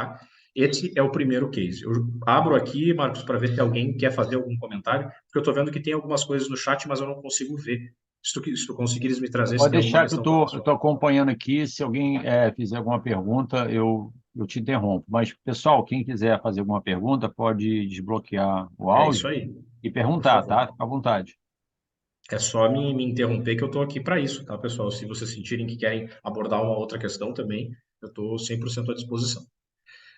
tá? Esse é o primeiro case. Eu abro aqui, Marcos, para ver se alguém quer fazer algum comentário, porque eu estou vendo que tem algumas coisas no chat, mas eu não consigo ver. Se tu conseguires me trazer, se Pode tem alguma deixar que questão para o eu pessoal. estou acompanhando aqui. Se alguém fizer alguma pergunta, eu te interrompo. Mas, pessoal, quem quiser fazer alguma pergunta, pode desbloquear o É isso áudio aí, e por perguntar, favor. tá? Fica à vontade. É só me interromper que eu estou aqui para isso, tá, pessoal? Se vocês sentirem que querem abordar uma outra questão também, eu estou 100% à disposição.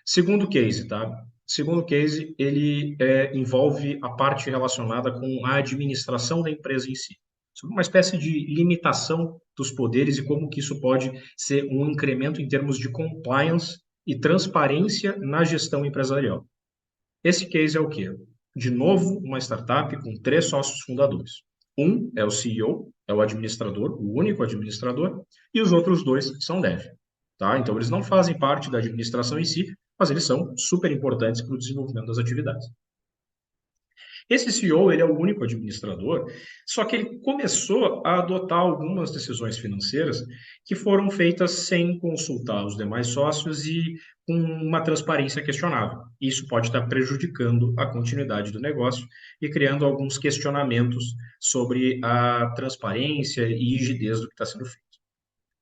Segundo case, tá? Segundo case, ele envolve a parte relacionada com a administração da empresa em si. Sobre uma espécie de limitação dos poderes e como que isso pode ser um incremento em termos de compliance e transparência na gestão empresarial. Esse case é o quê? De novo, uma startup com 3 sócios fundadores. Um é o CEO, é o administrador, o único administrador, e os outros 2 são dev. Tá? Então, eles não fazem parte da administração em si, mas eles são super importantes para o desenvolvimento das atividades. Esse CEO, ele é o único administrador, só que ele começou a adotar algumas decisões financeiras que foram feitas sem consultar os demais sócios e com uma transparência questionável. Isso pode estar prejudicando a continuidade do negócio e criando alguns questionamentos sobre a transparência e rigidez do que está sendo feito.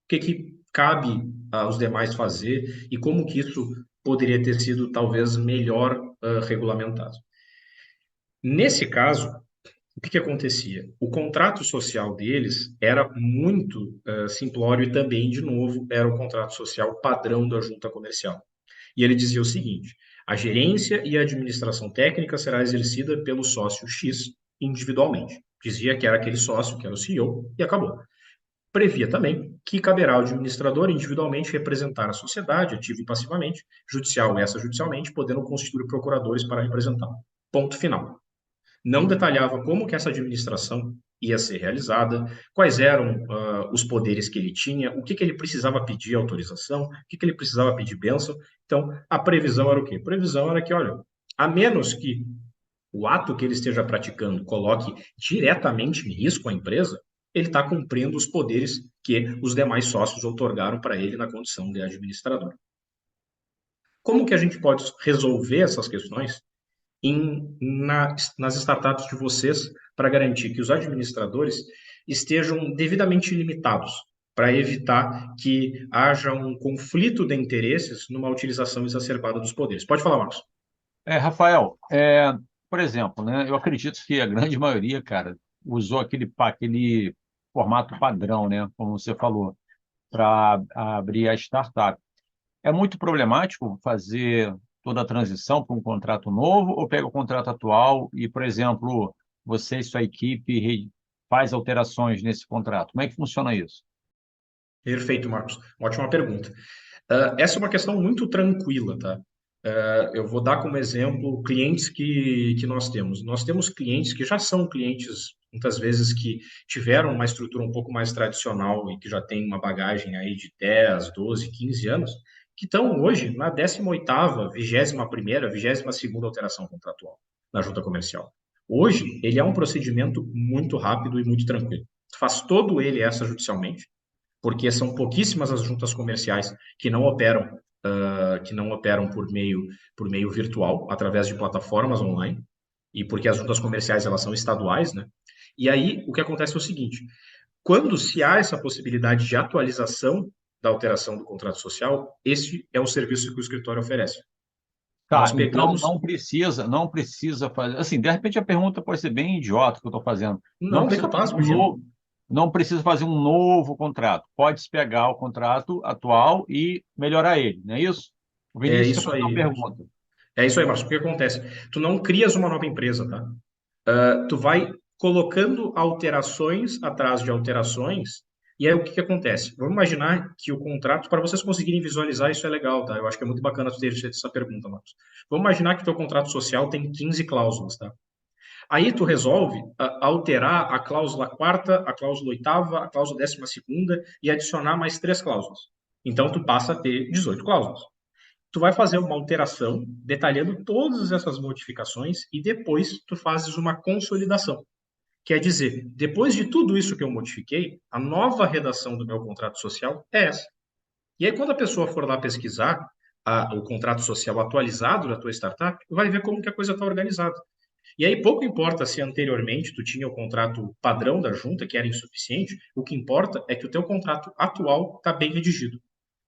O que cabe aos demais fazer e como que isso poderia ter sido talvez melhor regulamentado. Nesse caso, o que acontecia? O contrato social deles era muito simplório e também, de novo, era o contrato social padrão da junta comercial. E ele dizia o seguinte: a gerência e a administração técnica será exercida pelo sócio X individualmente. Dizia que era aquele sócio, que era o CEO, e acabou. Previa também que caberá ao administrador individualmente representar a sociedade, ativo e passivamente, judicial e extrajudicialmente, podendo constituir procuradores para representá-lo. Ponto final. Não detalhava como que essa administração ia ser realizada, quais eram os poderes que ele tinha, o que ele precisava pedir autorização, o que ele precisava pedir bênção. Então, a previsão era o quê? A previsão era que, olha, a menos que o ato que ele esteja praticando coloque diretamente em risco a empresa, ele está cumprindo os poderes que os demais sócios outorgaram para ele na condição de administrador. Como que a gente pode resolver essas questões nas startups de vocês para garantir que os administradores estejam devidamente limitados, para evitar que haja um conflito de interesses numa utilização exacerbada dos poderes? Pode falar, Marcos. Rafael, por exemplo, né, eu acredito que a grande maioria, cara, usou aquele formato padrão, né, como você falou, para abrir a startup. É muito problemático fazer toda a transição para um contrato novo ou pega o contrato atual e, por exemplo, você e sua equipe faz alterações nesse contrato? Como é que funciona isso? Perfeito, Marcos. Ótima pergunta. Essa é uma questão muito tranquila, tá? Eu vou dar como exemplo clientes que nós temos. Nós temos clientes que já são clientes, muitas vezes, que tiveram uma estrutura um pouco mais tradicional e que já têm uma bagagem aí de 10, 12, 15 anos, que estão hoje na 18ª, 21ª, 22ª alteração contratual na junta comercial. Hoje, ele é um procedimento muito rápido e muito tranquilo. Tu faz todo ele extrajudicialmente, porque são pouquíssimas as juntas comerciais que não operam por meio virtual, através de plataformas online, e porque as juntas comerciais elas são estaduais, né? E aí o que acontece é o seguinte: quando se há essa possibilidade de atualização da alteração do contrato social, esse é o serviço que o escritório oferece. Tá, Nós então pegamos. não precisa fazer. Assim, de repente a pergunta pode ser bem idiota que eu estou fazendo. Não Não, bem precisa fazer capaz, um imagina. novo, não precisa fazer um novo contrato. Pode-se pegar o contrato atual e melhorar ele, não é isso? O É Vinícius quer isso fazer uma aí, Marcos. pergunta. É isso aí, Marcos. O que acontece? Tu não crias uma nova empresa, tá? Tu vai colocando alterações atrás de alterações, e aí o que acontece? Vamos imaginar que o contrato, para vocês conseguirem visualizar, isso é legal, tá? Eu acho que é muito bacana tu ter essa pergunta, Marcos. Vamos imaginar que teu contrato social tem 15 cláusulas, tá? Aí tu resolve alterar a cláusula quarta, a cláusula oitava, a cláusula 12ª e adicionar mais 3 cláusulas. Então tu passa a ter 18 cláusulas. Tu vai fazer uma alteração detalhando todas essas modificações e depois tu fazes uma consolidação. Quer dizer, depois de tudo isso que eu modifiquei, a nova redação do meu contrato social é essa. E aí, quando a pessoa for lá pesquisar, o contrato social atualizado da tua startup, vai ver como que a coisa está organizada. E aí pouco importa se anteriormente tu tinha o contrato padrão da junta, que era insuficiente, o que importa é que o teu contrato atual está bem redigido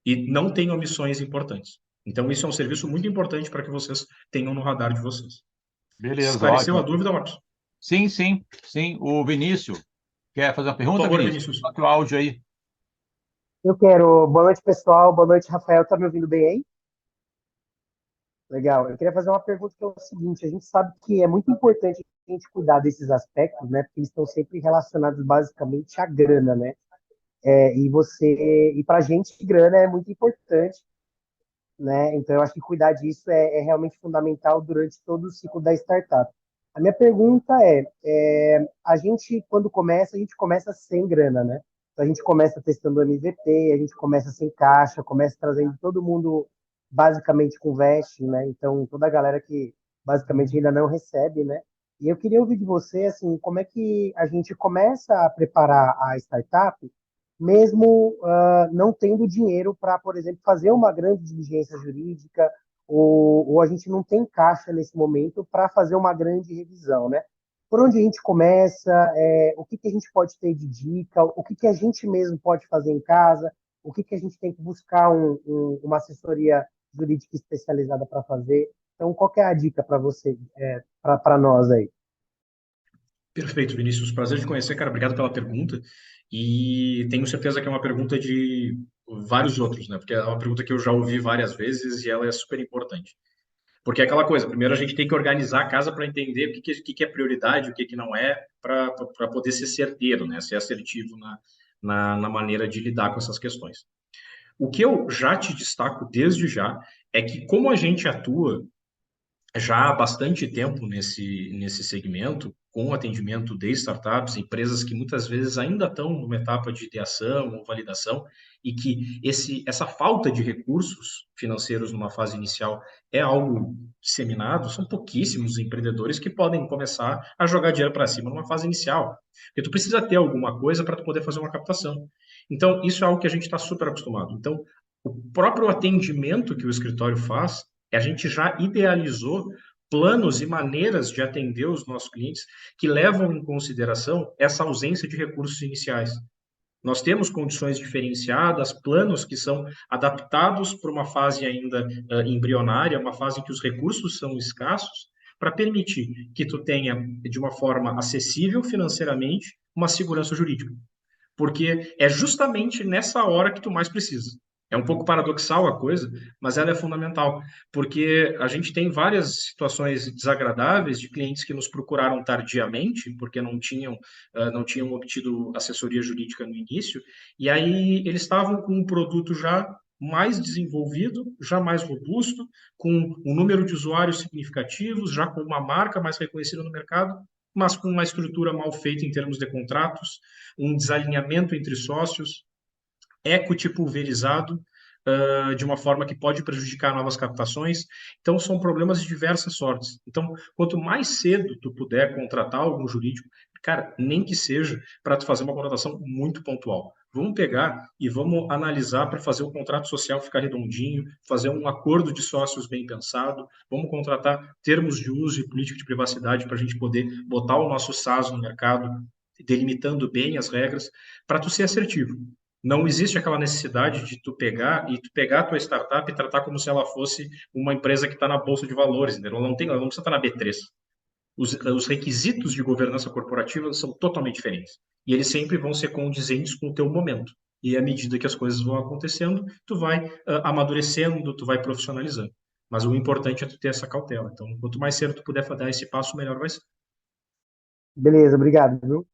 e não tem omissões importantes. Então isso é um serviço muito importante para que vocês tenham no radar de vocês. Beleza, Esclareceu a ótimo. dúvida, Marcos? Sim, sim, sim. O Vinícius, quer fazer uma Por pergunta, favor, Vinícius? Vinícius. Coloque o áudio aí. Eu quero. Boa noite, pessoal. Boa noite, Rafael. Tá me ouvindo bem aí? Legal. Eu queria fazer uma pergunta que é o seguinte: a gente sabe que é muito importante a gente cuidar desses aspectos, né? Porque eles estão sempre relacionados basicamente à grana, né? E para a gente, grana é muito importante, né? Então, eu acho que cuidar disso é realmente fundamental durante todo o ciclo da startup. A minha pergunta a gente, quando começa, a gente começa sem grana, né? Então, a gente começa testando o MVP, a gente começa sem caixa, começa trazendo todo mundo basicamente com vesting, né? Então, toda a galera que basicamente ainda não recebe, né? E eu queria ouvir de você, assim, como é que a gente começa a preparar a startup mesmo não tendo dinheiro para, por exemplo, fazer uma grande diligência jurídica, ou a gente não tem caixa nesse momento para fazer uma grande revisão, né? Por onde a gente começa, o que a gente pode ter de dica, o que a gente mesmo pode fazer em casa, o que a gente tem que buscar uma assessoria jurídica especializada para fazer. Então, qual que é a dica para você, para nós aí? Perfeito, Vinícius. Prazer te conhecer, cara. Obrigado pela pergunta. E tenho certeza que é uma pergunta de vários outros, né? Porque é uma pergunta que eu já ouvi várias vezes e ela é super importante. Porque é aquela coisa, primeiro a gente tem que organizar a casa para entender o que é prioridade, o que não é, para poder ser certeiro, né? Ser assertivo na maneira de lidar com essas questões. O que eu já te destaco desde já é que como a gente atua já há bastante tempo nesse segmento, com o atendimento de startups, empresas que muitas vezes ainda estão numa etapa de ideação ou validação, e que essa falta de recursos financeiros numa fase inicial é algo disseminado, são pouquíssimos os empreendedores que podem começar a jogar dinheiro para cima numa fase inicial. Porque tu precisa ter alguma coisa para tu poder fazer uma captação. Então, isso é algo que a gente está super acostumado. Então, o próprio atendimento que o escritório faz a gente já idealizou planos e maneiras de atender os nossos clientes que levam em consideração essa ausência de recursos iniciais. Nós temos condições diferenciadas, planos que são adaptados para uma fase ainda embrionária, uma fase em que os recursos são escassos, para permitir que tu tenha, de uma forma acessível financeiramente, uma segurança jurídica porque é justamente nessa hora que tu mais precisa. É um pouco paradoxal a coisa, mas ela é fundamental, porque a gente tem várias situações desagradáveis de clientes que nos procuraram tardiamente, porque não tinham obtido assessoria jurídica no início, e aí eles estavam com um produto já mais desenvolvido, já mais robusto, com um número de usuários significativos, já com uma marca mais reconhecida no mercado, mas com uma estrutura mal feita em termos de contratos, um desalinhamento entre sócios, equity pulverizado, de uma forma que pode prejudicar novas captações. Então, são problemas de diversas sortes. Então, quanto mais cedo tu puder contratar algum jurídico, cara, nem que seja para tu fazer uma contratação muito pontual. Vamos pegar e vamos analisar para fazer o contrato social ficar redondinho, fazer um acordo de sócios bem pensado, vamos contratar termos de uso e política de privacidade para a gente poder botar o nosso SaaS no mercado, delimitando bem as regras, para tu ser assertivo. Não existe aquela necessidade de tu pegar a tua startup e tratar como se ela fosse uma empresa que está na bolsa de valores, entendeu? Ela não precisa estar na B3. Os requisitos de governança corporativa são totalmente diferentes. E eles sempre vão ser condizentes com o teu momento. E à medida que as coisas vão acontecendo, tu vai amadurecendo, tu vai profissionalizando. Mas o importante é tu ter essa cautela. Então, quanto mais cedo tu puder dar esse passo, melhor vai ser. Beleza, obrigado, viu?